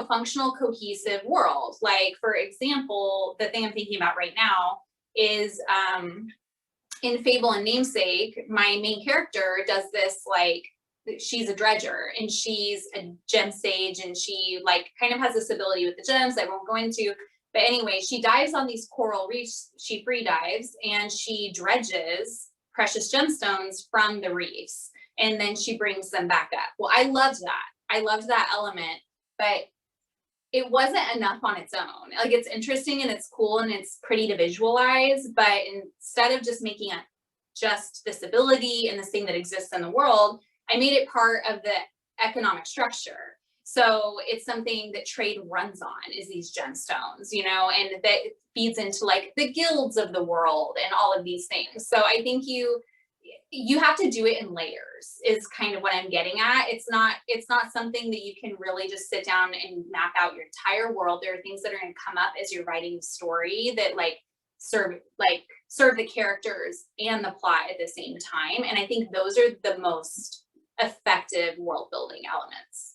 functional, cohesive world. Like, for example, the thing I'm thinking about right now is in Fable and Namesake, my main character does this, like, she's a dredger and she's a gem sage, and she like kind of has this ability with the gems I won't go into. But anyway, she dives on these coral reefs, she free dives, and she dredges precious gemstones from the reefs, and then she brings them back up. Well, I loved that element, but it wasn't enough on its own. Like, it's interesting and it's cool and it's pretty to visualize, but instead of just making it just this ability and this thing that exists in the world, I made it part of the economic structure. So it's something that trade runs on, is these gemstones, and that feeds into like the guilds of the world and all of these things. So I think you have to do it in layers, is kind of what I'm getting at. It's not something that you can really just sit down and map out your entire world. There are things that are going to come up as you're writing the story that serve the characters and the plot at the same time. And I think those are the most effective world building elements.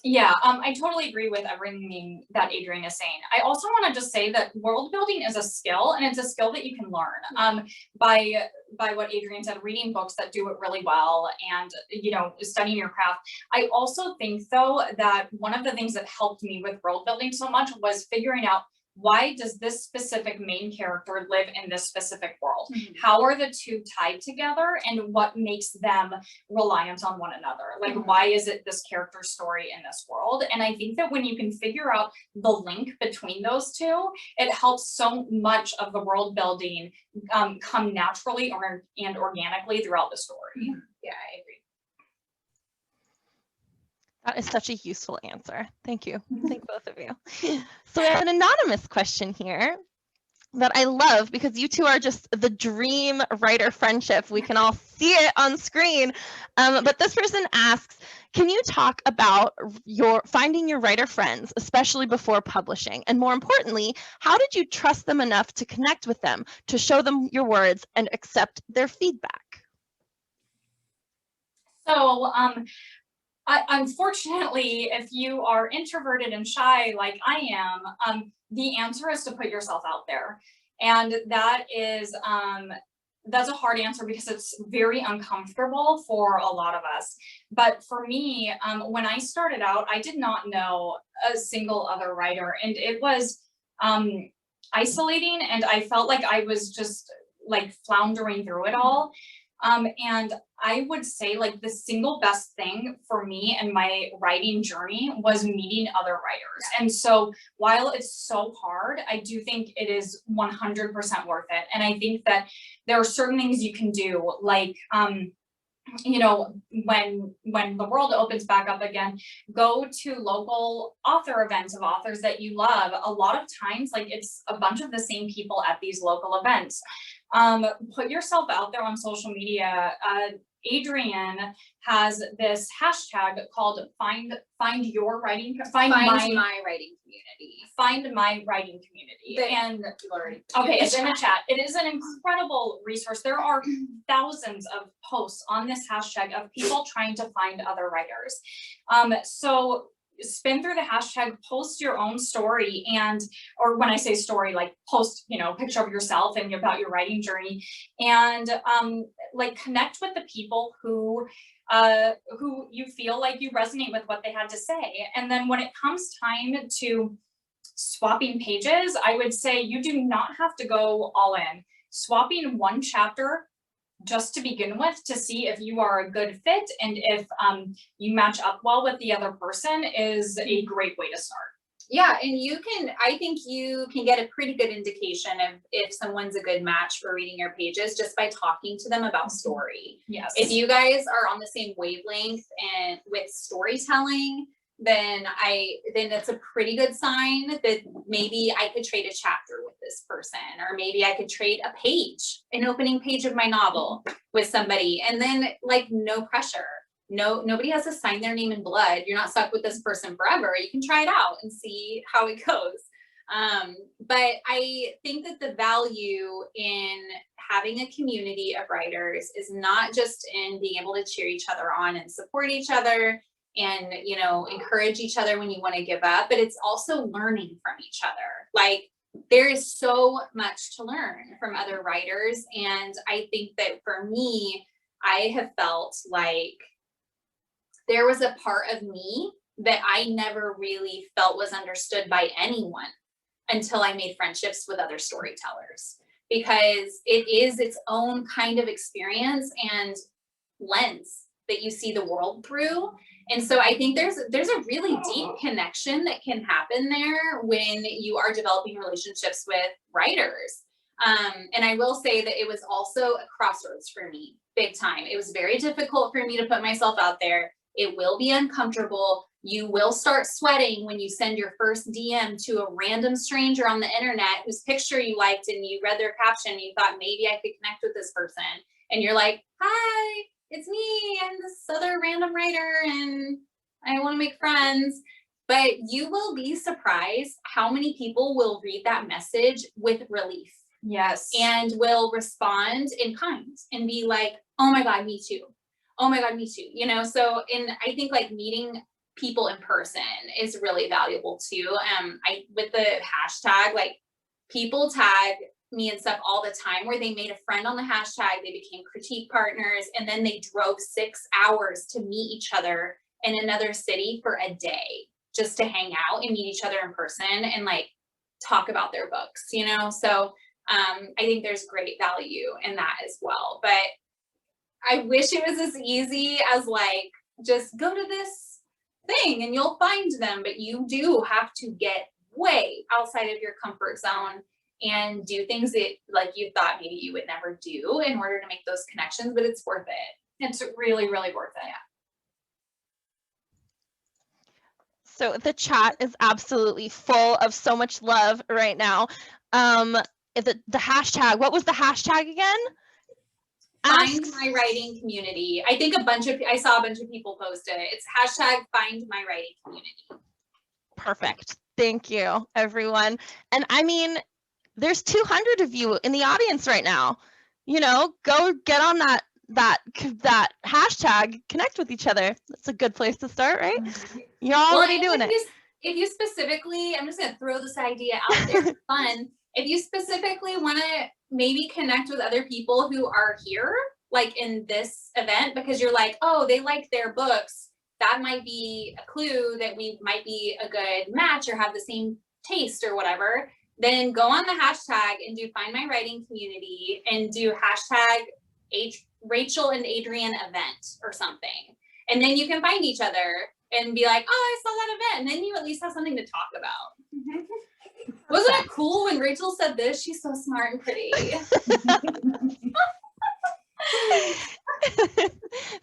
Yeah, I totally agree with everything that Adrienne is saying. I also want to just say that world building is a skill, and it's a skill that you can learn by what Adrienne said, reading books that do it really well, and studying your craft. I also think though that one of the things that helped me with world building so much was figuring out, why does this specific main character live in this specific world? Mm-hmm. How are the two tied together, and what makes them reliant on one another? Like, mm-hmm. Why is it this character's story in this world? And I think that when you can figure out the link between those two, it helps so much of the world building come naturally and organically throughout the story. Mm-hmm. Yeah, I agree. That is such a useful answer. Thank you. Thank both of you. So we have an anonymous question here that I love, because you two are just the dream writer friendship. We can all see it on screen. But this person asks, can you talk about finding your writer friends, especially before publishing? And more importantly, how did you trust them enough to connect with them, to show them your words and accept their feedback? So, unfortunately, if you are introverted and shy like I am, the answer is to put yourself out there. And that is, that's a hard answer, because it's very uncomfortable for a lot of us. But for me, when I started out, I did not know a single other writer, and it was isolating, and I felt like I was just like floundering through it all. And I would say like the single best thing for me and my writing journey was meeting other writers. And so while it's so hard, I do think it is 100% worth it. And I think that there are certain things you can do, like, you know, when the world opens back up again, go to local author events of authors that you love. A lot of times, like, it's a bunch of the same people at these local events. Put yourself out there on social media. Adrienne has this hashtag called find my writing community. Find my writing community. And okay, it's in the chat. It is an incredible resource. There are thousands of posts on this hashtag of people trying to find other writers. So spin through the hashtag, post your own story, and, or when I say story, like post, you know, picture of yourself and about your writing journey, and like connect with the people who you feel like you resonate with what they had to say. And then when it comes time to swapping pages, I would say you do not have to go all in. Swapping one chapter just to begin with to see if you are a good fit and if you match up well with the other person is a great way to start. Yeah, and I think you can get a pretty good indication of if someone's a good match for reading your pages just by talking to them about story. Yes. If you guys are on the same wavelength and with storytelling, then it's a pretty good sign that maybe I could trade a chapter with this person, or maybe I could trade a page, an opening page of my novel with somebody. And then, like, no pressure. Nobody has to sign their name in blood. You're not stuck with this person forever. You can try it out and see how it goes. But I think that the value in having a community of writers is not just in being able to cheer each other on and support each other and, you know, encourage each other when you want to give up, but it's also learning from each other. Like, there is so much to learn from other writers. And I think that for me, I have felt like there was a part of me that I never really felt was understood by anyone until I made friendships with other storytellers, because it is its own kind of experience and lens that you see the world through. And so I think there's a really deep connection that can happen there when you are developing relationships with writers. And I will say that it was also a crossroads for me, big time. It was very difficult for me to put myself out there. It will be uncomfortable. You will start sweating when you send your first DM to a random stranger on the internet whose picture you liked and you read their caption and you thought maybe I could connect with this person. And you're like, hi, it's me. I'm this other random writer and I want to make friends. But you will be surprised how many people will read that message with relief. Yes. And will respond in kind and be like, oh my God, me too. Oh my God, me too. You know, so I think like meeting people in person is really valuable too. With the hashtag, like, people tag me and stuff all the time where they made a friend on the hashtag, they became critique partners, and then they drove 6 hours to meet each other in another city for a day just to hang out and meet each other in person and like talk about their books, you know? So I think there's great value in that as well. But I wish it was as easy as like, just go to this thing and you'll find them, but you do have to get way outside of your comfort zone and do things that like you thought maybe you would never do in order to make those connections, but it's worth it. It's really, really worth it. Yeah. So the chat is absolutely full of so much love right now. The hashtag, what was the hashtag again? Find my writing community. I think I saw a bunch of people post it. It's hashtag find my writing community. Perfect. Thank you, everyone. And I mean, there's 200 of you in the audience right now. You know, go get on that hashtag, connect with each other. That's a good place to start, right? You're already doing it. If you specifically, I'm just going to throw this idea out there for fun. If you specifically want to maybe connect with other people who are here, like in this event, because you're like, oh, they like their books, that might be a clue that we might be a good match or have the same taste or whatever, then go on the hashtag and do find my writing community and do hashtag Rachel and Adrienne event or something. And then you can find each other and be like, oh, I saw that event. And then you at least have something to talk about. Wasn't it cool when Rachel said this? She's so smart and pretty.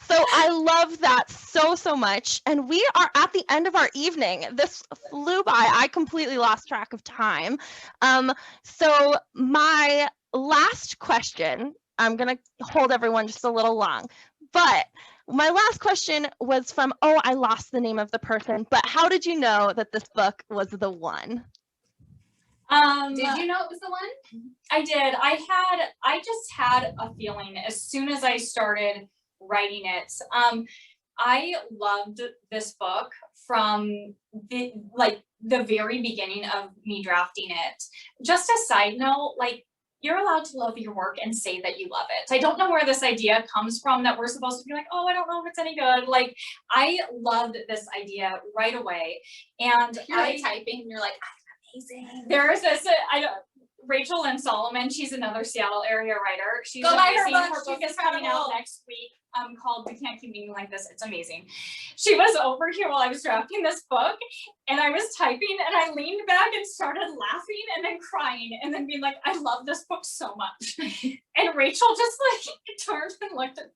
So I love that so much. And we are at the end of our evening. This flew by. I completely lost track of time. So my last question, I'm going to hold everyone just a little long, but my last question was from, oh, I lost the name of the person, but how did you know that this book was the one? Did you know it was the one? I did. I just had a feeling as soon as I started writing it. I loved this book from the very beginning of me drafting it. Just a side note, like, you're allowed to love your work and say that you love it. I don't know where this idea comes from that we're supposed to be like, oh, I don't know if it's any good. Like, I loved this idea right away. And you're like typing, you're like, amazing. There is this, Rachel and Solomon, she's another Seattle area writer. She's Go buy amazing. her book. Her book She's is coming out incredible. next week. Called We Can't Keep Meeting Like This. It's amazing. She was over here while I was drafting this book, and I was typing, and I leaned back and started laughing and then crying and then being like, I love this book so much. And Rachel just like turned and looked at.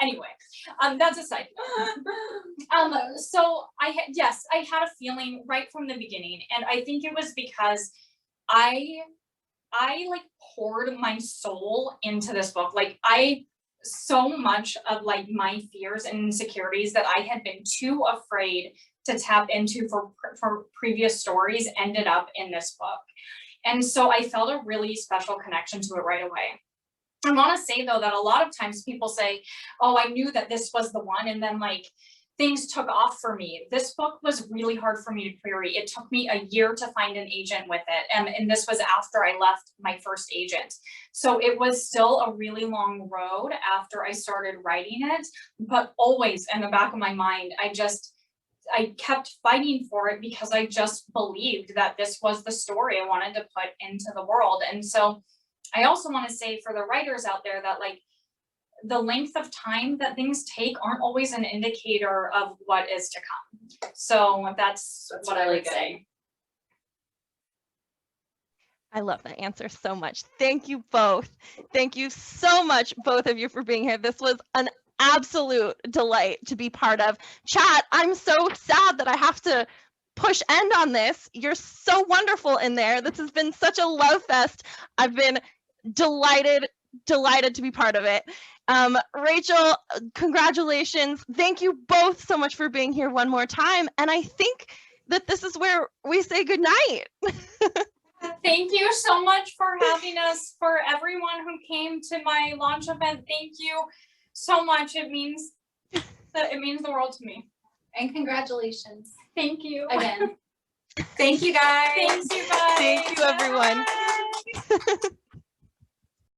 Anyway, that's a side note. So I had a feeling right from the beginning, and I think it was because I like poured my soul into this book. Like, so much of like my fears and insecurities that I had been too afraid to tap into for previous stories ended up in this book. And so I felt a really special connection to it right away. I want to say though that a lot of times people say, oh, I knew that this was the one, and then like things took off for me. This book was really hard for me to query. It took me a year to find an agent with it. And this was after I left my first agent. So it was still a really long road after I started writing it, but always in the back of my mind, I kept fighting for it because I just believed that this was the story I wanted to put into the world. And so I also want to say for the writers out there that like the length of time that things take aren't always an indicator of what is to come. So that's what I would say. I love that answer so much. Thank you both. Thank you so much, both of you, for being here. This was an absolute delight to be part of. Chat, I'm so sad that I have to push end on this. You're so wonderful in there. This has been such a love fest. I've been delighted to be part of it. Rachel, congratulations. Thank you both so much for being here one more time. And I think that this is where we say goodnight. Thank you so much for having us. For everyone who came to my launch event, thank you so much. It means the world to me. And congratulations. Thank you. Again. Thank you guys. Thank you guys. Thank you, everyone. Bye.